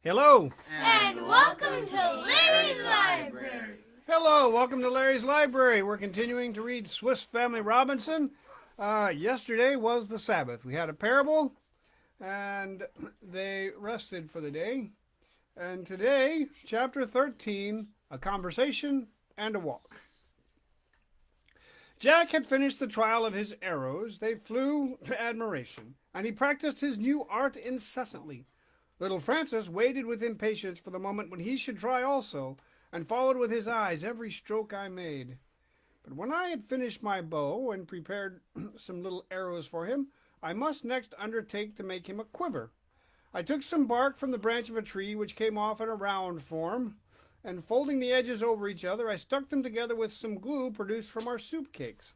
Hello. And welcome to Larry's Library. Hello, welcome to Larry's Library. We're continuing to read Swiss Family Robinson. Yesterday was the Sabbath. We had a parable, and they rested for the day. And today, chapter 13, a conversation and a walk. Jack had finished the trial of his arrows. They flew to admiration, and he practiced his new art incessantly. Little Francis waited with impatience for the moment when he should try also, and followed with his eyes every stroke I made. But when I had finished my bow and prepared some little arrows for him, I must next undertake to make him a quiver. I took some bark from the branch of a tree which came off in a round form, and folding the edges over each other, I stuck them together with some glue produced from our soup cakes.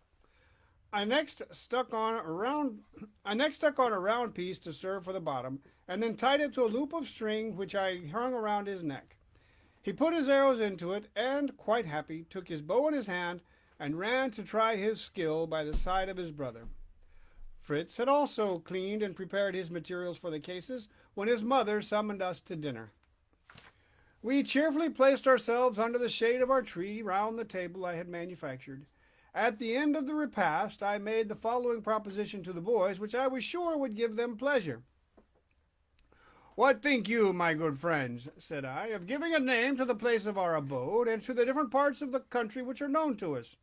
I next stuck on a round piece to serve for the bottom, and then tied it to a loop of string which I hung around his neck. He put his arrows into it, and, quite happy, took his bow in his hand and ran to try his skill by the side of his brother. Fritz had also cleaned and prepared his materials for the cases when his mother summoned us to dinner. We cheerfully placed ourselves under the shade of our tree round the table I had manufactured. At the end of the repast, I made the following proposition to the boys, which I was sure would give them pleasure. "What think you, my good friends," said I, "of giving a name to the place of our abode and to the different parts of the country which are known to us?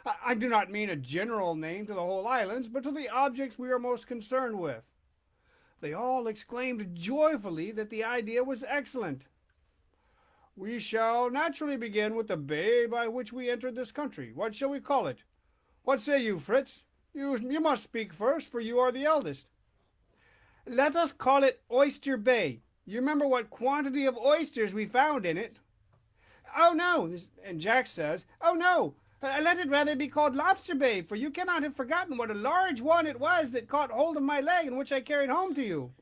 I do not mean a general name to the whole islands, but to the objects we are most concerned with." They all exclaimed joyfully that the idea was excellent. "We shall naturally begin with the bay by which we entered this country. What shall we call it? What say you, Fritz? You must speak first, for you are the eldest." "Let us call it Oyster Bay. You remember what quantity of oysters we found in it." "Oh, no," and Jack says, "Oh, no, let it rather be called Lobster Bay, for you cannot have forgotten what a large one it was that caught hold of my leg and which I carried home to you."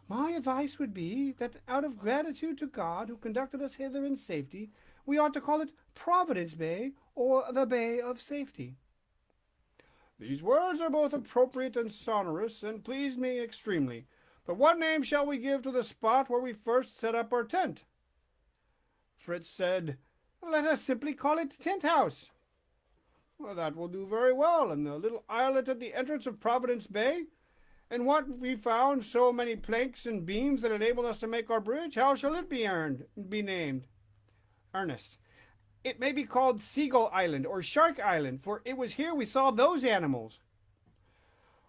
"My advice would be that out of gratitude to God, who conducted us hither in safety, we ought to call it Providence Bay, or the Bay of Safety." These words are both appropriate and sonorous, and pleased me extremely. But what name shall we give to the spot where we first set up our tent? Fritz said, "Let us simply call it Tent House." "Well, that will do very well, and the little islet at the entrance of Providence Bay? And what we found so many planks and beams that enabled us to make our bridge, how shall it be named?" Ernest: "It may be called Seagull Island or Shark Island, for it was here we saw those animals."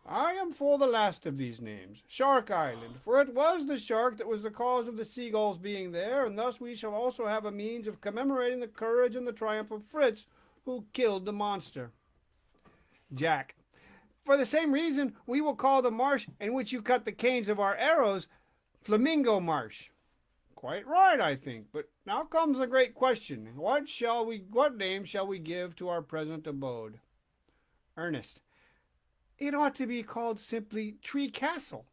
"I am for the last of these names, Shark Island, for it was the shark that was the cause of the seagulls being there, and thus we shall also have a means of commemorating the courage and the triumph of Fritz, who killed the monster." Jack: "For the same reason we will call the marsh in which you cut the canes of our arrows Flamingo Marsh." "Quite right, I think. But now comes the great question. What name shall we give to our present abode?" Ernest: "It ought to be called simply Tree Castle."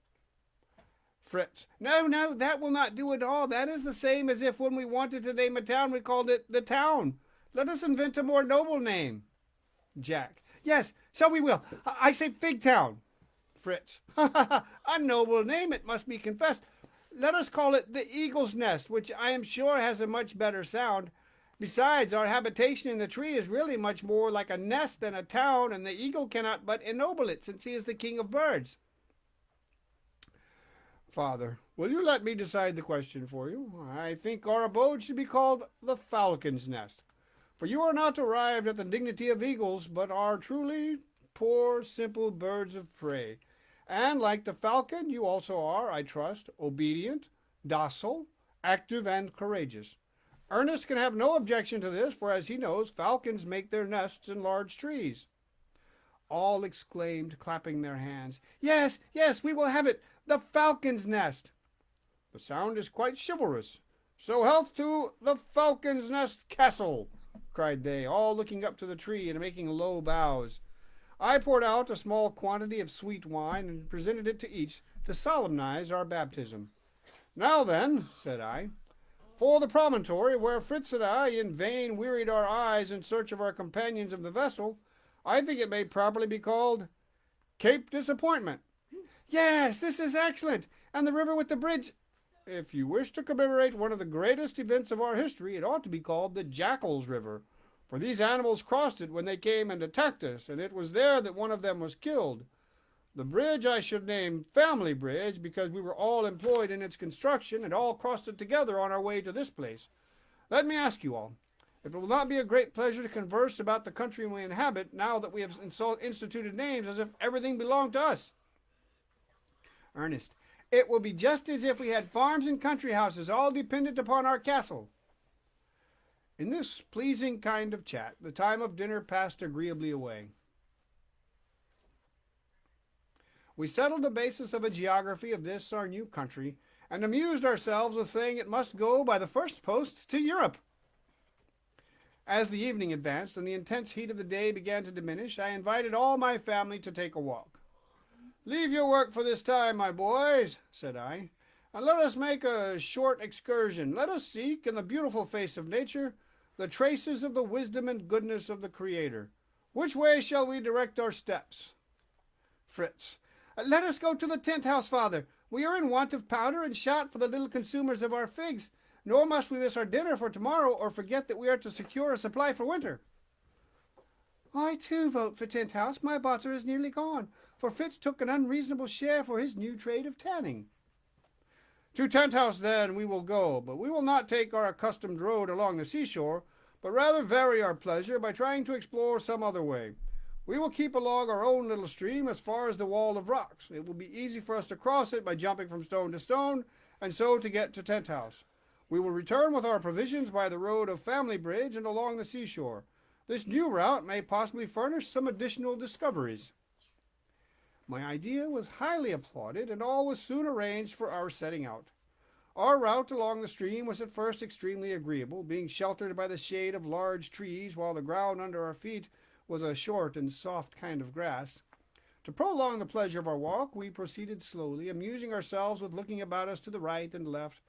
Fritz: No, that will not do at all. That is the same as if when we wanted to name a town we called it the Town. Let us invent a more noble name." Jack: "Yes, so we will. I say Fig Town." Fritz: "A noble name, it must be confessed. Let us call it the Eagle's Nest, which I am sure has a much better sound. Besides, our habitation in the tree is really much more like a nest than a town, and the eagle cannot but ennoble it, since he is the king of birds." "Father, will you let me decide the question for you? I think our abode should be called the Falcon's Nest, for you are not arrived at the dignity of eagles, but are truly poor, simple birds of prey. And like the falcon, you also are, I trust, obedient, docile, active, and courageous. Ernest can have no objection to this, for as he knows, falcons make their nests in large trees." All exclaimed, clapping their hands, Yes, we will have it, the Falcon's Nest." "The sound is quite chivalrous. So health to the Falcon's Nest Castle," cried they, all looking up to the tree and making low bows. I poured out a small quantity of sweet wine and presented it to each to solemnize our baptism. "Now then," said I, "for the promontory where Fritz and I in vain wearied our eyes in search of our companions of the vessel, I think it may properly be called Cape Disappointment." "Yes, this is excellent, and the river with the bridge—" If you wish to commemorate one of the greatest events of our history, it ought to be called the Jackal's River, for these animals crossed it when they came and attacked us, and it was there that one of them was killed. The bridge I should name Family Bridge, because we were all employed in its construction and all crossed it together on our way to this place. Let me ask you all, it will not be a great pleasure to converse about the country we inhabit now that we have instituted names as if everything belonged to us? Ernest, it will be just as if we had farms and country houses all dependent upon our castle. In this pleasing kind of chat, the time of dinner passed agreeably away. We settled the basis of a geography of this our new country, and amused ourselves with saying it must go by the first post to Europe. As the evening advanced and the intense heat of the day began to diminish, I invited all my family to take a walk. "Leave your work for this time, my boys," said I, "and let us make a short excursion. Let us seek, in the beautiful face of nature, the traces of the wisdom and goodness of the Creator. Which way shall we direct our steps?" Fritz, "Let us go to the tent house, father. We are in want of powder and shot for the little consumers of our figs, nor must we miss our dinner for tomorrow or forget that we are to secure a supply for winter." "I too vote for tent house. My butter is nearly gone, for Fritz took an unreasonable share for his new trade of tanning." "To tent house, then, we will go, but we will not take our accustomed road along the seashore, but rather vary our pleasure by trying to explore some other way. We will keep along our own little stream as far as the wall of rocks. It will be easy for us to cross it by jumping from stone to stone, and so to get to tent house. We will return with our provisions by the road of Family Bridge and along the seashore. This new route may possibly furnish some additional discoveries." My idea was highly applauded, and all was soon arranged for our setting out. Our route along the stream was at first extremely agreeable, being sheltered by the shade of large trees, while the ground under our feet was a short and soft kind of grass. To prolong the pleasure of our walk, we proceeded slowly, amusing ourselves with looking about us to the right and left.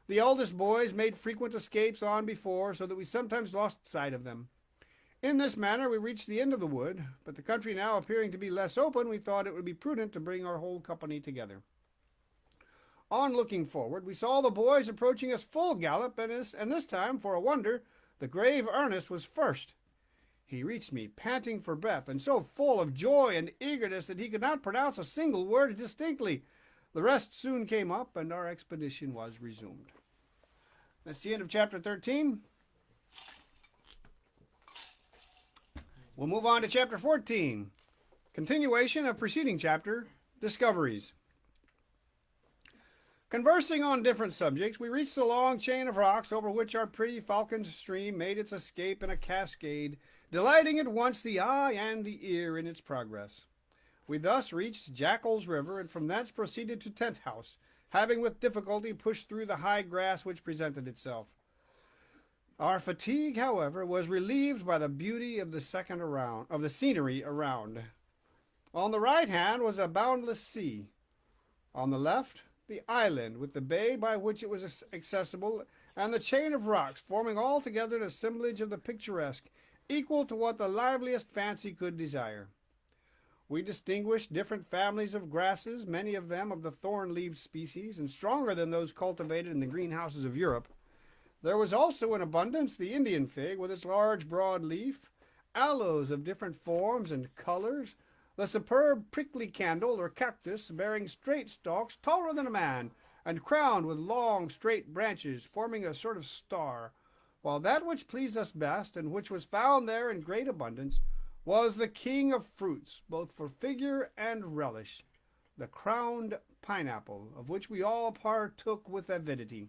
The eldest boys made frequent escapes on before, so that we sometimes lost sight of them. In this manner we reached the end of the wood, but the country now appearing to be less open, we thought it would be prudent to bring our whole company together. On looking forward, we saw the boys approaching us full gallop, and this time, for a wonder, the grave Ernest was first. He reached me, panting for breath, and so full of joy and eagerness that he could not pronounce a single word distinctly. The rest soon came up, and our expedition was resumed. That's the end of chapter 13. We'll move on to chapter 14, continuation of preceding chapter, Discoveries. Conversing on different subjects, we reached the long chain of rocks over which our pretty Falcon's stream made its escape in a cascade, delighting at once the eye and the ear in its progress. We thus reached Jackal's River, and from thence proceeded to Tent House, having with difficulty pushed through the high grass which presented itself. Our fatigue, however, was relieved by the beauty of the scenery around. On the right hand was a boundless sea. On the left, the island, with the bay by which it was accessible, and the chain of rocks, forming altogether an assemblage of the picturesque, equal to what the liveliest fancy could desire. We distinguished different families of grasses, many of them of the thorn-leaved species, and stronger than those cultivated in the greenhouses of Europe. There was also in abundance the Indian fig, with its large broad leaf, aloes of different forms and colors, the superb prickly candle or cactus, bearing straight stalks taller than a man, and crowned with long straight branches, forming a sort of star, while that which pleased us best, and which was found there in great abundance, was the king of fruits, both for figure and relish, the crowned pineapple, of which we all partook with avidity.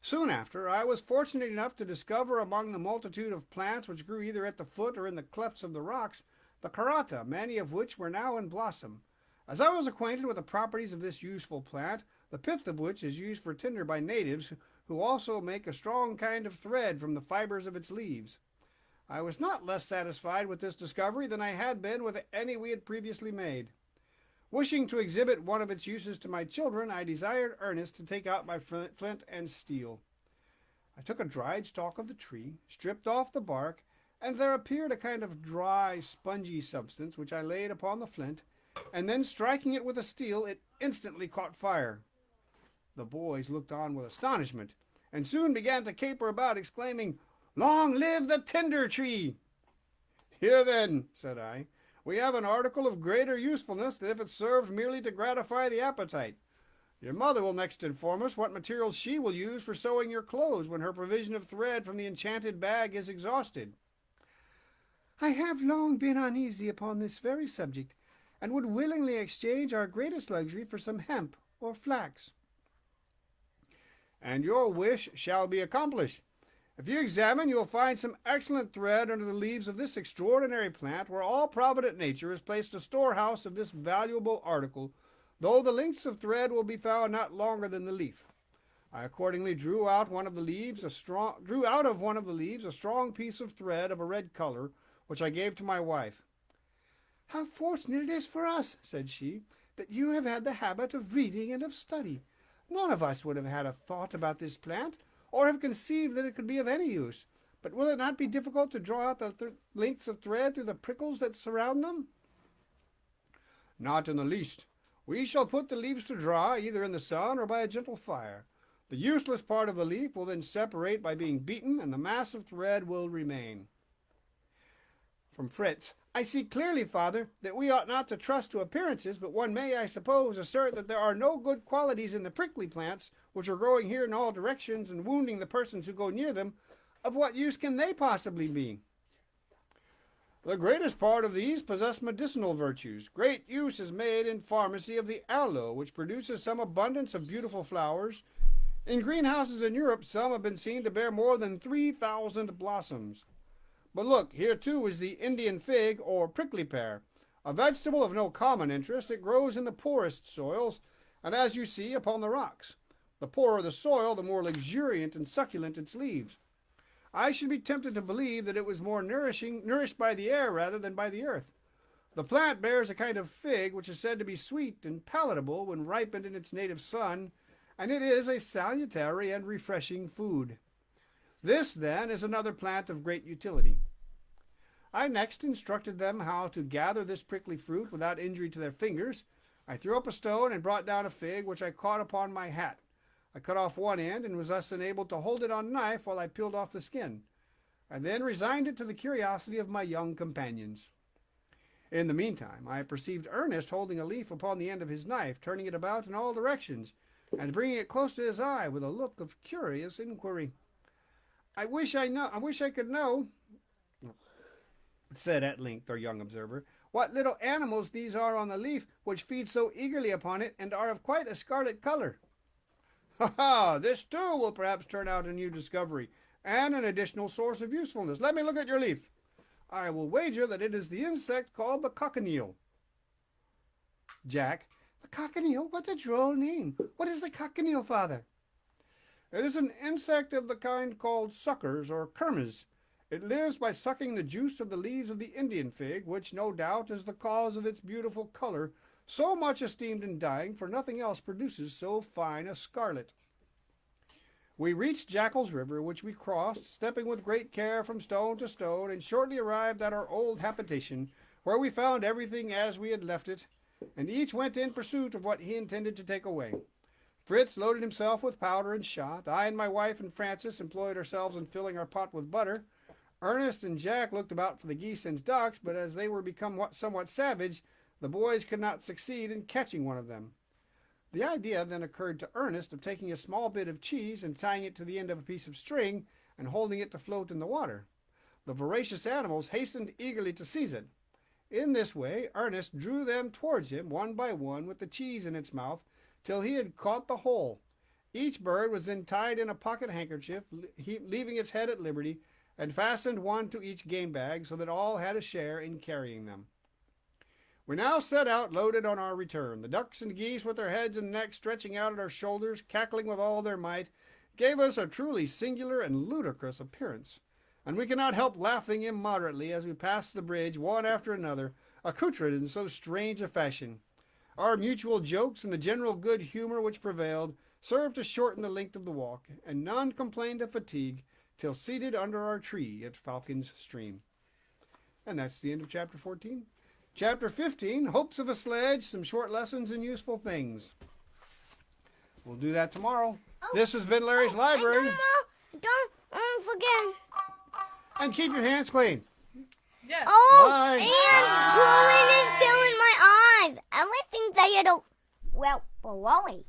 Soon after, I was fortunate enough to discover among the multitude of plants which grew either at the foot or in the clefts of the rocks, the karata, many of which were now in blossom. As I was acquainted with the properties of this useful plant, the pith of which is used for tinder by natives, who also make a strong kind of thread from the fibers of its leaves, I was not less satisfied with this discovery than I had been with any we had previously made. Wishing to exhibit one of its uses to my children, I desired Ernest to take out my flint and steel. I took a dried stalk of the tree, stripped off the bark, and there appeared a kind of dry, spongy substance, which I laid upon the flint, and then striking it with a steel, it instantly caught fire. The boys looked on with astonishment, and soon began to caper about, exclaiming, "Long live the tinder tree!" "Here, then," said I, "we have an article of greater usefulness than if it served merely to gratify the appetite. Your mother will next inform us what materials she will use for sewing your clothes when her provision of thread from the enchanted bag is exhausted." "I have long been uneasy upon this very subject, and would willingly exchange our greatest luxury for some hemp or flax." "And your wish shall be accomplished. If you examine, you will find some excellent thread under the leaves of this extraordinary plant, where all provident nature has placed a storehouse of this valuable article, though the lengths of thread will be found not longer than the leaf." I accordingly drew out of one of the leaves a strong piece of thread of a red color, which I gave to my wife. "How fortunate it is for us," said she, "that you have had the habit of reading and of study. None of us would have had a thought about this plant, or have conceived that it could be of any use. But will it not be difficult to draw out the lengths of thread through the prickles that surround them?" "Not in the least. We shall put the leaves to dry, either in the sun or by a gentle fire. The useless part of the leaf will then separate by being beaten, and the mass of thread will remain." From Fritz, "I see clearly, father, that we ought not to trust to appearances, but one may, I suppose, assert that there are no good qualities in the prickly plants, which are growing here in all directions and wounding the persons who go near them. Of what use can they possibly be?" "The greatest part of these possess medicinal virtues. Great use is made in pharmacy of the aloe, which produces some abundance of beautiful flowers. In greenhouses in Europe some have been seen to bear more than 3,000 blossoms. But look, here too is the Indian fig, or prickly pear, a vegetable of no common interest. It grows in the poorest soils, and as you see, upon the rocks. The poorer the soil, the more luxuriant and succulent its leaves. I should be tempted to believe that it was more nourished by the air rather than by the earth. The plant bears a kind of fig which is said to be sweet and palatable when ripened in its native sun, and it is a salutary and refreshing food. This, then, is another plant of great utility." I next instructed them how to gather this prickly fruit without injury to their fingers. I threw up a stone and brought down a fig, which I caught upon my hat. I cut off one end and was thus enabled to hold it on a knife while I peeled off the skin. I then resigned it to the curiosity of my young companions. In the meantime, I perceived Ernest holding a leaf upon the end of his knife, turning it about in all directions, and bringing it close to his eye with a look of curious inquiry. I wish I could know," said at length our young observer, "what little animals these are on the leaf, which feed so eagerly upon it, and are of quite a scarlet color." "Ha ha! This too will perhaps turn out a new discovery, and an additional source of usefulness. Let me look at your leaf. I will wager that it is the insect called the cochineal." "Jack, the cochineal? What a droll name! What is the cochineal, father?" "It is an insect of the kind called suckers or kermes. It lives by sucking the juice of the leaves of the Indian fig, which, no doubt, is the cause of its beautiful color, so much esteemed in dyeing, for nothing else produces so fine a scarlet." We reached Jackal's River, which we crossed, stepping with great care from stone to stone, and shortly arrived at our old habitation, where we found everything as we had left it, and each went in pursuit of what he intended to take away. Fritz loaded himself with powder and shot. I and my wife and Frances employed ourselves in filling our pot with butter. Ernest and Jack looked about for the geese and ducks, but as they were become somewhat savage, the boys could not succeed in catching one of them. The idea then occurred to Ernest of taking a small bit of cheese and tying it to the end of a piece of string and holding it to float in the water. The voracious animals hastened eagerly to seize it. In this way Ernest drew them towards him one by one with the cheese in its mouth, till he had caught the whole. Each bird was then tied in a pocket handkerchief, leaving its head at liberty, and fastened one to each game bag, so that all had a share in carrying them. We now set out loaded on our return. The ducks and geese, with their heads and necks stretching out at our shoulders, cackling with all their might, gave us a truly singular and ludicrous appearance, and we could not help laughing immoderately as we passed the bridge, one after another, accoutred in so strange a fashion. Our mutual jokes and the general good humor which prevailed served to shorten the length of the walk, and none complained of fatigue till seated under our tree at Falcon's Stream. And that's the end of chapter 14. Chapter 15, Hopes of a Sledge, some short lessons and useful things. We'll do that tomorrow. This has been Larry's Library. Don't forget. And keep your hands clean. Yes. Oh, Bye. and drawing is still in my eyes. Everything's a little, well, blowing.